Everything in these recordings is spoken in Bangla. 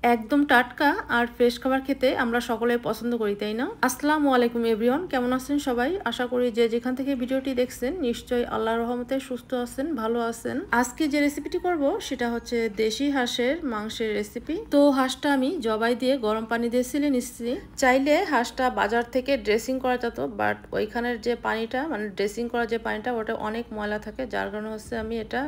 একদম টাটকা আর ফ্রেশ খাবার খেতে আমরা সকলে পছন্দ করি, তাই না? আসসালামু আলাইকুম এভরিওয়ান, কেমন আছেন সবাই? আশা করি যে যেখান থেকে ভিডিওটি দেখছেন নিশ্চয়ই আল্লাহর রহমতে সুস্থ আছেন, ভালো আছেন। আজকে যে রেসিপিটি করব সেটা হচ্ছে দেশি হাঁসের মাংসের রেসিপি। তো হাঁসটা আমি জবাই দিয়ে গরম পানি দিয়ে ছিলে নিচ্ছি। চাইলে হাঁসটা বাজার থেকে ড্রেসিং করা যেত, বাট ওইখানের যে পানিটা মানে ড্রেসিং করা যে পানিটা ওটা অনেক ময়লা থাকে, যার কারণে হচ্ছে আমি এটা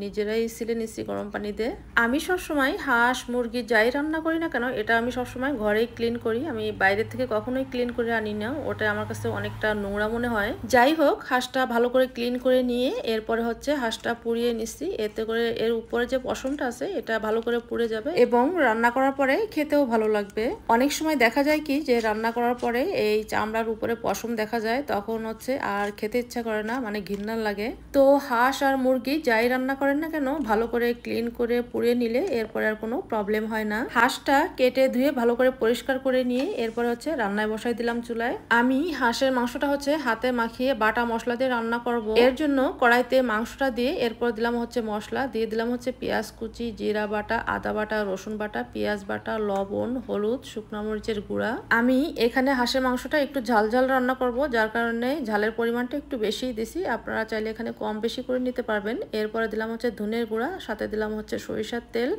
নিজেরাই ছিলে নিচ্ছি গরম পানি দিয়ে। আমি সবসময় হাঁস মুরগি যাই রান্না করি না কেন এটা আমি সবসময় ঘরেই ক্লিন করি, আমি বাইরের থেকে কখনোই ক্লিন করে আনি না, ওটা আমার কাছে অনেকটা নোংরা মনে হয়। যাই হোক, হাঁসটা ভালো করে ক্লিন করে নিয়ে এরপরে হচ্ছে হাঁসটা পুড়িয়ে নিচ্ছি, এতে করে এর উপরে যে পশমটা আছে এটা ভালো করে পুড়ে যাবে এবং রান্না করার পরে খেতেও ভালো লাগবে। অনেক সময় দেখা যায় কি যে রান্না করার পরে এই চামড়ার উপরে পশম দেখা যায়, তখন হচ্ছে আর খেতে ইচ্ছা করে না, মানে ঘৃণা লাগে। তো হাঁস আর মুরগি যাই রান্না করেন না কেন ভালো করে ক্লিন করে পুড়িয়ে নিলে এরপরে আর কোনো প্রবলেম হয় না। হাঁসটা কেটে ধুয়ে ভালো করে পরিষ্কার করে নিয়ে এরপরে হচ্ছে রান্নায় বসাই দিলাম চুলায়। আমি হাঁসের মাংসটা হচ্ছে হাতে মাখিয়ে বাটা মশলা দিয়ে রান্না করব। এর জন্য কড়াইতে মাংসটা দিয়ে এরপর দিলাম হচ্ছে মশলা, দিয়ে দিলাম হচ্ছে পেঁয়াজ কুচি, জিরা বাটা, আদা বাটা, রসুন বাটা, পেঁয়াজ বাটা, লবণ, হলুদ, শুকনো মরিচের গুঁড়া। আমি এখানে হাঁসের মাংসটা একটু ঝাল ঝাল রান্না করব, যার কারণে ঝালের পরিমাণটা একটু বেশিই দিছি, আপনারা চাইলে এখানে কম বেশি করে নিতে পারবেন। এরপরে দিলাম হচ্ছে ধনের গুঁড়া, সাথে দিলাম হচ্ছে সরিষার তেল,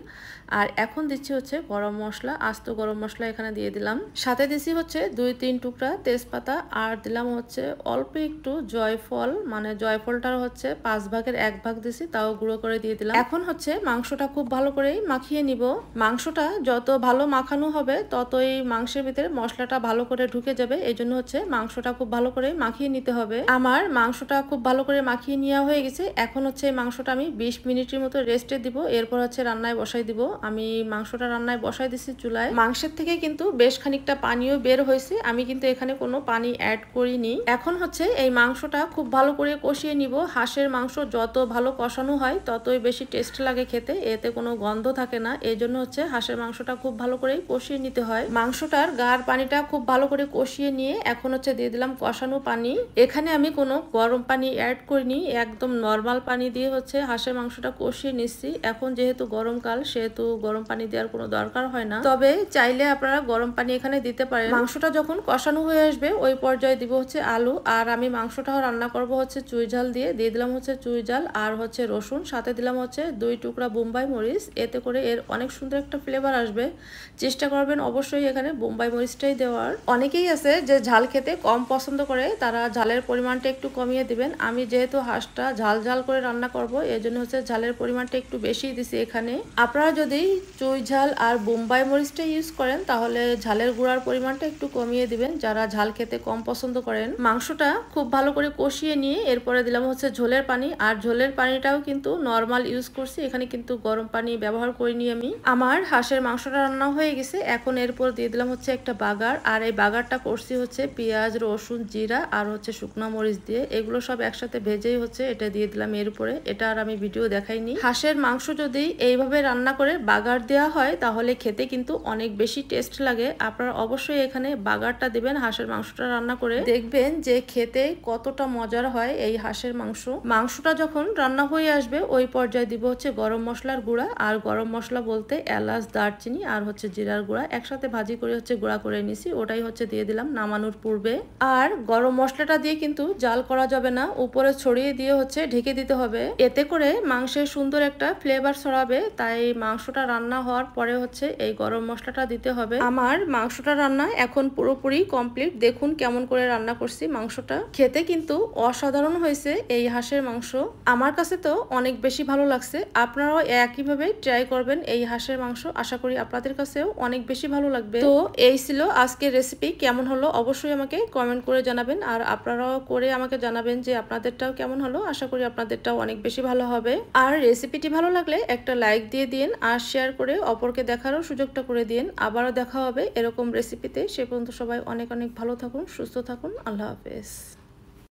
আর এখন দিচ্ছি হচ্ছে গরম মশলা, আস্ত গরম মশলা এখানে দিয়ে দিলাম। সাথে দিচ্ছি হচ্ছে 2-3 টুকরা তেজপাতা, আর দিলাম হচ্ছে অল্প একটু জয়ফল, মানে জয়ফলটার হচ্ছে 5 ভাগের 1 ভাগ দিছি, তাও গুঁড়ো করে দিয়ে দিলাম। এখন হচ্ছে মাংসটা খুব ভালো করেই মাখিয়ে নিব। মাংসটা যত ভালো মাখানো হবে ততই মাংসের ভিতরে মশলাটা ভালো করে ঢুকে যাবে, এই জন্য হচ্ছে মাংসটা খুব ভালো করে মাখিয়ে নিতে হবে। আমার মাংসটা খুব ভালো করে মাখিয়ে নেওয়া হয়ে গেছে। এখন হচ্ছে মাংসটা আমি 20 মিনিটের মতো রেস্টে দিব, এরপর হচ্ছে রান্নায় বসাই দিব। আমি মাংসটা রান্নায় বসাই দিছি চুলায়। মাংসের থেকে কিন্তু বেশ খানিকটা পানিও বের হয়েছে, আমি কিন্তু এখানে কোনো পানি অ্যাড করিনি। এখন হচ্ছে এই মাংসটা খুব ভালো করে কষিয়ে নিব। হাঁসের মাংস যত ভালো কষানো হয় ততই বেশি টেস্ট লাগে খেতে, এতে কোনো গন্ধ থাকে না, এই জন্য হচ্ছে হাঁসের মাংসটা খুব ভালো করে কষিয়ে নিতে হয়। মাংসটার গার পানিটা খুব ভালো করে কষিয়ে নিয়ে এখন হচ্ছে দিয়ে দিলাম কষানো পানি। এখানে আমি কোনো গরম পানি অ্যাড করিনি, একদম নর্মাল পানি দিয়ে হচ্ছে হাঁসের মাংসটা কষিয়ে নিচ্ছি। এখন যেহেতু গরমকাল সেহেতু গরম পানি দেওয়ার কোনো দরকার হয় না, তবে চাইলে আপনারা গরম পানি এখানে দিতে পারেন। মাংসটা যখন কষানো হয়ে আসবে ওই পর্যায়ে দিব হচ্ছে আলু, আর আমি মাংসটাও রান্না করব হচ্ছে চুই ঝাল দিয়ে দিলাম হচ্ছে চুই ঝাল আর হচ্ছে রসুন, সাথে দিলাম হচ্ছে 2 টুকরা বোম্বাই মরিচ, এতে করে এর অনেক সুন্দর একটা ফ্লেভার আসবে। চেষ্টা করবেন অবশ্যই এখানে বোম্বাই মরিচটাই দেওয়ার। অনেকেই আছে যে ঝাল খেতে কম পছন্দ করে, তারা ঝালের পরিমাণটা একটু কমিয়ে দিবেন। আমি যেহেতু হাঁসটা ঝাল ঝাল করে রান্না করব এই জন্য হচ্ছে ঝালের পরিমাণটা একটু বেশি দিছি এখানে। আপনারা যদি চুই ঝাল আর বোম্বাই মরিচটা ইউজ করেন তাহলে ঝালের গুঁড়ার পরিমাণটা একটু কমিয়ে দিবেন, যারা ঝাল খেতে কম পছন্দ করেন। মাংসটা খুব ভালো করে কষিয়ে নিয়ে এরপরে দিলাম হচ্ছে ঝোলের পানি, আর ঝোলের পানিটাও কিন্তু নর্মাল ইউজ করছি, এখানে কিন্তু গরম পানি ব্যবহার করিনি আমি। আমার হাঁসের মাংসটা রান্না হয়ে গেছে, এখন এরপর দিয়ে দিলাম হচ্ছে একটা বাগার, আর এই বাগারটা করছি হচ্ছে পেঁয়াজ, রসুন, জিরা আর হচ্ছে শুকনো মরিচ দিয়ে, এগুলো সব একসাথে ভেজেই হচ্ছে এটা দিয়ে দিলাম এর উপরে। এটা আর আমি ভিডিও দেখাইনি। হাঁসের মাংস যদি এইভাবে রান্না করে বাগার দেওয়া হয় তাহলে খেতে কিন্তু অনেক বেশি টেস্ট লাগে। আপনারা অবশ্যই এখানে বাগারটা দিবেন হাঁসের মাংসটা রান্না করে, দেখবেন যে খেতে কতটা মজার হয় এই হাঁসের মাংস। মাংসটা যখন রান্না হয়ে আসবে ওই পর্যায়ে দিব হচ্ছে গরম মশলার গুঁড়া, আর গরম মশলা বলতে এলাচ, দারচিনি আর হচ্ছে জিরার গুঁড়া একসাথে ভাজি করে হচ্ছে গুঁড়া করে নিছি, ওটাই হচ্ছে দিয়ে দিলাম নামানোর পূর্বে। আর গরম মশলাটা দিয়ে কিন্তু জাল করা যাবে না, উপরে ছড়িয়ে দিয়ে হচ্ছে ঢেকে দিতে হবে, এতে করে মাংসের সুন্দর একটা ফ্লেভার ছড়াবে। তাই মাংসটা রান্না হওয়ার পরে হচ্ছে এই গরম মশলাটা দিতে হবে। আমার মাংসটা রান্না এখন পুরোপুরি কমপ্লিট, দেখুন কেমন করে রান্না করছি। মাংসটা খেতে কিন্তু অসাধারণ হয়েছে এই হাঁসের মাংস, আমার কাছে তো অনেক বেশি ভালো লাগছে। আপনারাও একইভাবে ট্রাই করবেন এই হাঁসের মাংস, আশা করি আপনাদের কাছেও অনেক বেশি ভালো লাগবে। তো এই ছিল আজকের রেসিপি, কেমন হলো অবশ্যই আমাকে কমেন্ট করে জানাবেন, আর আপনারাও করে আমাকে জানাবেন যে আপনাদেরটাও কেমন হলো। আশা করি আপনাদেরটাও অনেক বেশি ভালো হবে। আর রেসিপিটি ভালো লাগলে একটা লাইক দিয়ে দিন, আর শেয়ার করে অপরকে দেখারও সুযোগটা করে দিন। আবারও দেখা হবে এরকম রেসিপিতে, সে পর্যন্ত সবাই অনেক অনেক ভালো থাকুন, সুস্থ থাকুন, আল্লাহ হাফেজ।